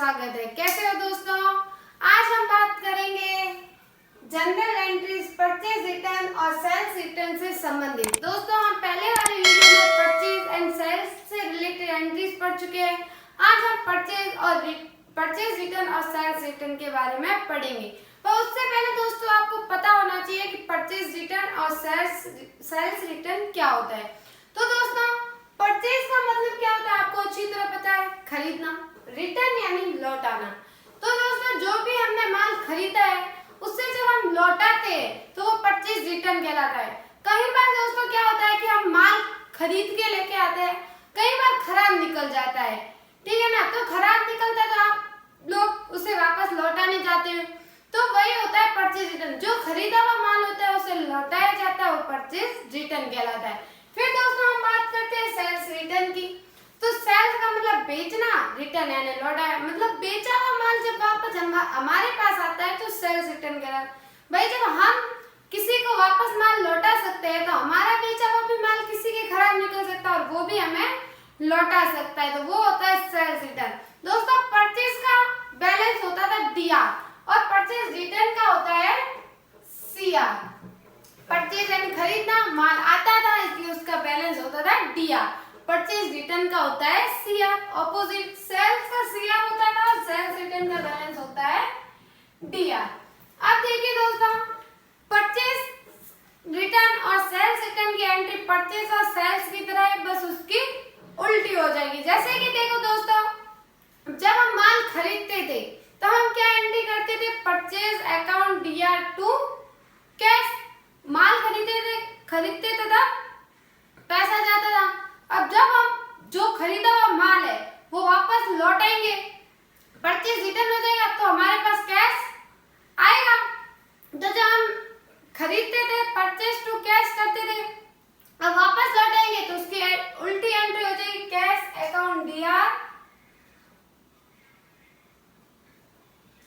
स्वागत है। कैसे हो दोस्तों? आज हम बात करेंगे जनरल एंट्रीज, परचेज रिटर्न और सेल्स रिटर्न से संबंधित। दोस्तों हम पहले वाले वीडियो में परचेज एंड सेल्स से रिलेटेड एंट्रीज पढ़ चुके हैं। आज हम परचेज रिटर्न और सेल्स रिटर्न के बारे में पढ़ेंगे। तो उससे पहले दोस्तों आपको पता होना चाहिए कि परचेज रिटर्न और सेल्स रिटर्न क्या होता है। तो दोस्तों परचेज का मतलब क्या होता है आपको अच्छी तरह पता है, खरीदना। रिटर्न यानी लौटाना। तो दोस्तों जो भी हमने माल खरीदा है उससे जब हम लौटाते हैं तो वो परचेज रिटर्न कहलाता है। कई बार दोस्तों क्या होता है कि हम माल खरीद के लेके आते हैं, कई बार खराब निकल जाता है, ठीक है ना। तो खराब निकलता है तो आप लोग उसे वापस लौटाने जाते हो, तो वही होता है परचेज रिटर्न। जो खरीदा हुआ माल होता है उसे लौटाया जाता है, वो परचेज रिटर्न कहलाता है। फिर दोस्तों हम बात करते हैं सेल्स रिटर्न की। तो सेल्स का मतलब बेचना, रिटर्न यानी लौटाया, मतलब बेचा हुआ माल जब वापस हमारे पास आता है तो सेल्स रिटर्न कहलाता है। भाई जब हम किसी को वापस माल लौटा सकते हैं तो हमारा बेचा हुआ भी माल किसी के खराब निकल सकता है और वो भी हमें लौटा सकता है, तो वो होता है सेल्स रिटर्न। दोस्तों परचेज का बैलेंस होता था डीआर और परचेज रिटर्न का होता है सीआर। परचेज यानी खरीदना, माल आता था इसलिए उसका बैलेंस होता था डीआर। परचेज रिटर्न का होता है सीआर। ऑपोजिट सेल्स का सीआर होता था और सेल्स रिटर्न का बैलेंस होता है डीआर। अब देखिए दोस्तों परचेज रिटर्न और सेल्स रिटर्न की एंट्री परचेज और सेल्स की तरह है, बस उसकी उल्टी हो जाएगी। जैसे कि देखो दोस्तों जब हम माल खरीदते थे तो हम क्या एंट्री करते थे, purchase account DR to cash. माल खरीदते थे तब पैसा जाता था। अब जब हम जो खरीदा हुआ माल है वो वापस लौटाएंगे, परचेज रिटर्न हो जाएगा तो हमारे पास कैश आएगा। तो जब हम खरीदते थे परचेज टू कैश करते थे, अब वापस लौटाएंगे तो उसकी उल्टी एंट्री हो जाएगी cash account D R,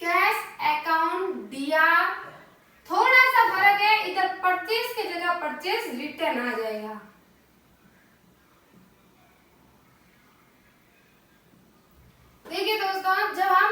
cash account D R. थोड़ा सा फर्क है, इधर परचेज की जगह परचेज रिटर्न आ जाएगा। देखिए दोस्तों जब हम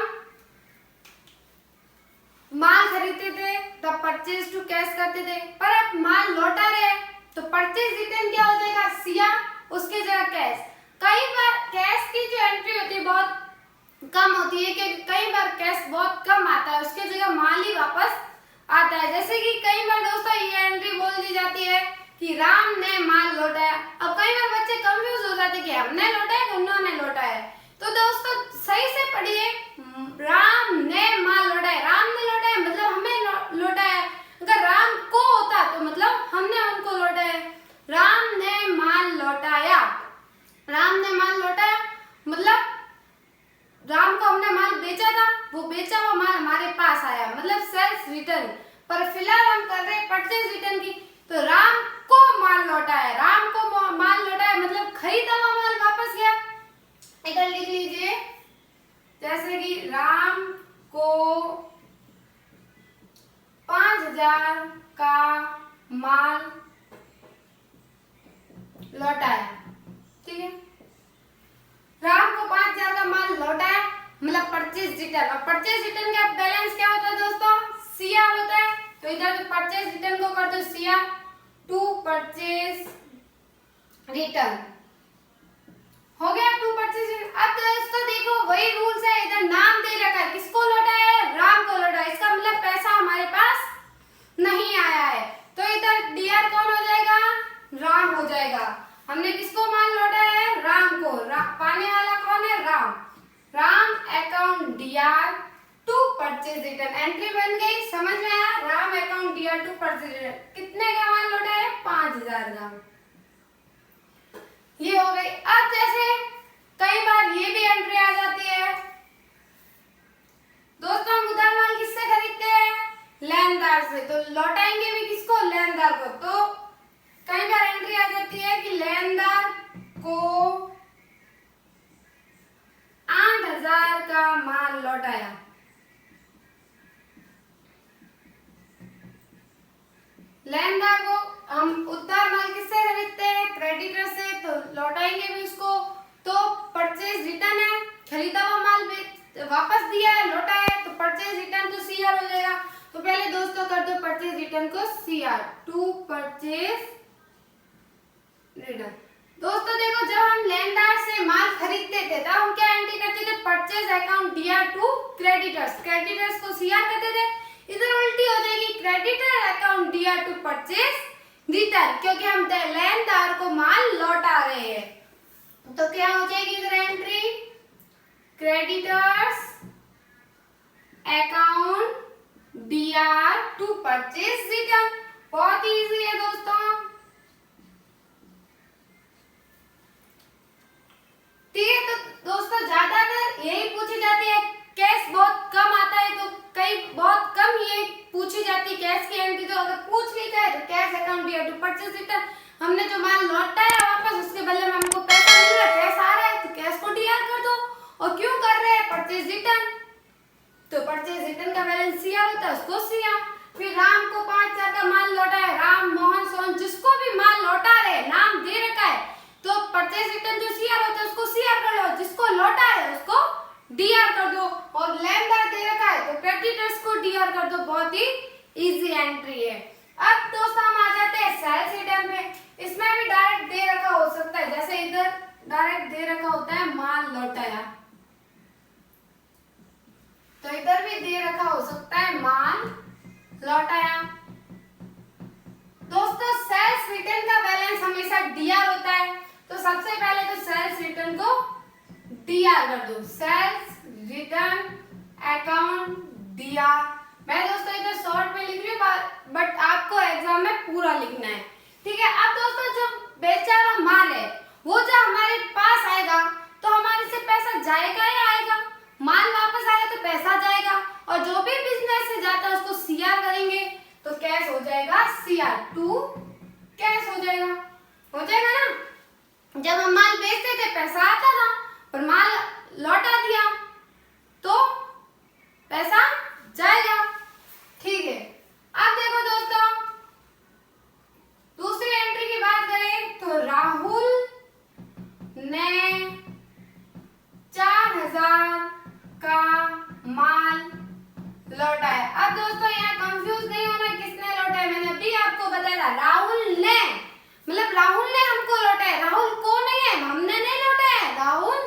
माल खरीदते थे तब परचेज टू कैश करते थे, पर अब माल लौटा रहे हैं तो परचेज रिटर्न क्या हो जाएगा, सीआर, उसके जगह कैश। कई बार कैश की जो एंट्री होती है बहुत कम होती है, क्योंकि कई बार कैश बहुत कम आता है, उसके जगह माल ही वापस आता है। जैसे कि कई बार दोस्तों ये एंट्री बोल दी जाती है कि राम ने माल लौटाया। अब कई बार बच्चे कंफ्यूज हो जाते हैं कि हमने लौटाया कि उन्होंने लौटाया। तो दोस्तों सही से पढ़िए, राम ने माल लौटाया, राम ने लौटाया मतलब हमें लौटाया। अगर राम को होता तो मतलब हमने उनको लौटाया। राम ने माल लौटाया, राम ने माल लौटाया मतलब राम को हमने माल बेचा था, वो बेचा हुआ माल हमारे पास आया, मतलब सेल्स रिटर्न। पर फिलहाल हम कर रहे हैं परचेज रिटर्न की। तो राम को माल लौटाया, राम को माल लौटाया मतलब खरीदा हुआ माल वापस गया। इधर लिख लीजिए जैसे कि राम को 5000 का माल लौटाया, ठीक है। राम को 5000 का माल लौटाया मतलब परचेज रिटर्न। और परचेज रिटर्न का बैलेंस क्या होता है दोस्तों, सीआर होता है। तो इधर परचेज रिटर्न को कर दो सीआर टू परचेज रिटर्न, हो गया टू परचेज रिटर्न। अब दोस्तों देखो वही रूल्स है, इधर नाम दे रखा है, किसको लौटाया है, राम को लौटाया, इसका मतलब पैसा हमारे पास नहीं आया है, तो इधर डीआर कौन हो जाएगा, राम हो जाएगा। हमने किसको माल लौटाया है, राम को, पाने वाला कौन है, Ram. Ram account DR to purchase return, entry बन गई, समझ में आया। Ram account DR to purchase return, कितने का माल लौटाया है, 5000 का, ये हो गई। अब जैसे कई बार ये भी एंट्री आ जाती है दोस्तों, हम उधार माल किससे खरीदते हैं, लेनदार से, तो लौटाएंगे भी किसको, लेनदार को। तो कई बार एंट्री आ जाती है कि लेनदार को 8000 का माल लौटाया, लेनदार को हम उधार माल किससे खरीदते हैं, क्रेडिटर से, तो लौटाएंगे भी उसको। तो परचेज रिटर्न है, खरीदा हुआ माल वापस परचेज रिटर्न। दोस्तों देखो, जब हम लेनदार से माल खरीदते थे तब हम क्या एंट्री करते थे, purchase account DR to creditors, creditors को सीआर करते थे। इधर उल्टी हो जाएगी, creditor account DR to purchase return, क्योंकि हम लेनदार को माल लौटा रहे हैं। तो क्या हो जाएगी इधर entry, creditors account DR to purchase return. बहुत इजी है दोस्तों, ठीक है। तो दोस्तों ज्यादातर यही पूछी जाती है, कैश बहुत कम आता है तो कई बहुत कम ये पूछी जाती है कैश की एंट्री। तो अगर पूछ ली जाए तो cash account DR to purchase return, हमने जो माल लौटाया वापस उसके बदले में हमको पैसा मिल रहा है, कैश आ रहा है, तो कैश को डीआर कर दो। और क्यों कर रहे हैं, परचेज रिटर्न, तो परचेज रिटर्न का बैलेंस सीआर होता है, उसको सीआर। फिर राम को 5,000 का माल लौटा है, राम, मोहन, सोहन, जिसको भी माल लौटा रहे, नाम दे रखा है, तो परचेज रिटर्न जो सीआर होता है उसको सीआर कर लो, जिसको लौटा है उसको डीआर कर दो। और लेनदार दे रखा है तो क्रेडिटर्स को डीआर कर दो। बहुत ही इजी एंट्री है। अब दोस्तों हम आ जाते हैं सेल्स रिटर्न पे। इसमें भी डायरेक्ट दे रखा हो सकता है, जैसे इधर डायरेक्ट दे रखा होता है माल लौटाया, तो इधर भी दे रखा हो सकता है माल लौटाया। दोस्तों सेल्स रिटर्न का बैलेंस हमेशा डीआर होता है, तो सबसे पहले तो सेल्स रिटर्न को डीआर कर दो, सेल्स रिटर्न अकाउंट डीआर। मैं दोस्तों इधर शॉर्ट में लिख रही हूँ, बट आपको एग्जाम में पूरा लिखना है, ठीक है। अब दोस्तों जो बेचा हुआ माल है वो जब हमारे पास आएगा तो हमारे से पैसा जाएगा या आएगा, माल वापस आएगा तो पैसा जाएगा, और जो भी बिजनेस से जाता है उसको सीआर करेंगे तो कैश हो जाएगा सीआर टू कैश हो जाएगा ना। जब हम माल बेचते थे पैसा आता था, पर माल लौटा दिया तो पैसा जाएगा, ठीक है। अब देखो दोस्तों दूसरी एंट्री की बात करें तो राहुल ने 4,000 का माल लौटाया। अब दोस्तों यहाँ कंफ्यूज नहीं होना किसने लौटाया, मैंने अभी आपको बताया राहुल ने, मतलब राहुल ने हमको लौटाया, राहुल को नहीं है, हमने नहीं लौटाया, राहुल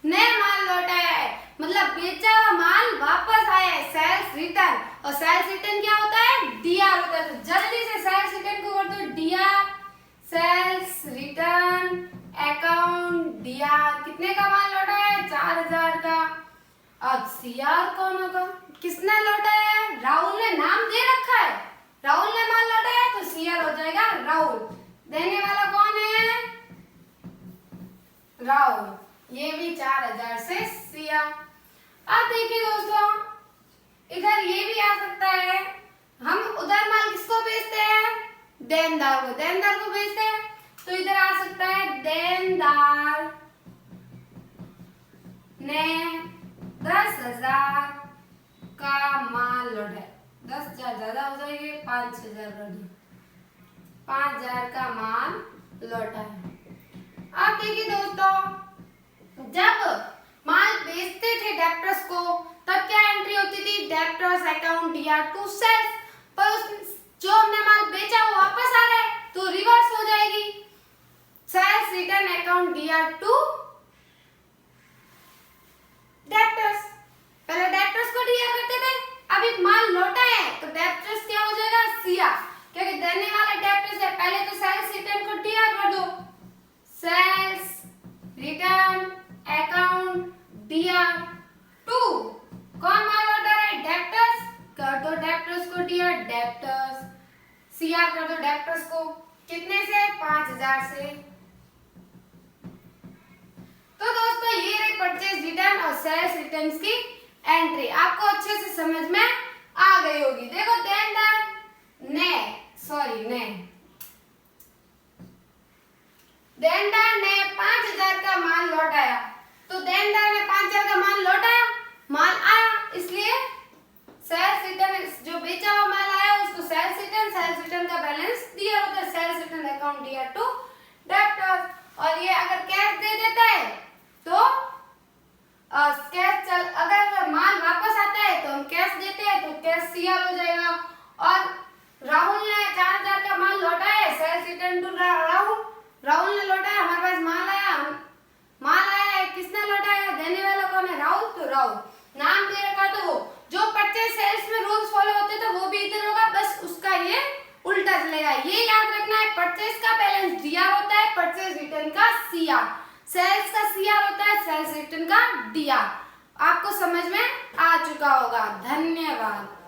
ने माल लौटाया है, मतलब बेचा हुआ माल वापस आया है, सेल्स रिटर्न। और सेल्स रिटर्न क्या होता है, डीआर होता है। तो जल्दी से सेल्स रिटर्न को कर दो DR, sales return account DR. कितने का माल लौटाया है, 4,000 का। अब सीआर कौन होगा, किसने लौटाया है, राहुल ने, नाम दे रखा है, राहुल ने माल लौटाया तो सीआर हो जाएगा राहुल। देने वाला कौन है, राहुल, ये भी 4,000 से सीआर। अब देखिए दोस्तों इधर ये भी आ सकता है, हम उधर माल किसको बेचते हैं, देनदार को बेचते हैं, तो इधर आ सकता है देनदार ने 10,000 का माल लौटाया। 10,000 ज्यादा हो जाएंगे, 5,000 कर दो, 5,000 का माल लौटाया। अब देखिए दोस्तों जब माल बेचते थे डेब्टर्स को तब क्या एंट्री होती थी, debtors account DR to sales. पर जो हमने माल बेचा वो वापस आ रहा है तो रिवर्स हो जाएगी, sales return account DR to debtors. पहले डेब्टर्स को डीआर करते थे, अब एक माल लौटा है तो डेब्टर्स क्या हो जाएगा, सीआर, क्योंकि देने वाला डेब्टर्स है। पहले तो सेल्स रिटर्न को डीआर कर दो, sales return account DR to, कौन माल लौटा रहा है, डेब्टर्स, कर दो डेब्टर्स को डीआर, डेब्टर्स, सीआर कर दो डेब्टर्स को, कितने से, 5,000 से। तो दोस्तों ये रही परचेज रिटर्न और सेल्स रिटर्न्स की एंट्री, आपको अच्छे से समझ में आ गई होगी। देखो देनदार देनदार ने 5,000 का माल लौटाया, तो देनदार ने 5,000 का माल लौटाया, माल आया, इसलिए सेल्स रिटर्न, जो बेचा हुआ माल आया उसको सेल्स रिटर्न का बैलेंस दिया होता है, sales return account DR to debtors. और ये अगर कैश दे देता है तो कैश अगर माल वापस आता है तो हम कैश देते हैं तो कैश सीआर हो जाएगा। और राहुल ने 4,000 का माल लौटाया जाएगा। ये याद रखना है, परचेज का बैलेंस डीआर होता है, परचेज रिटर्न का सीआर, सेल्स का सीआर होता है, सेल्स रिटर्न का डीआर। आपको समझ में आ चुका होगा। धन्यवाद।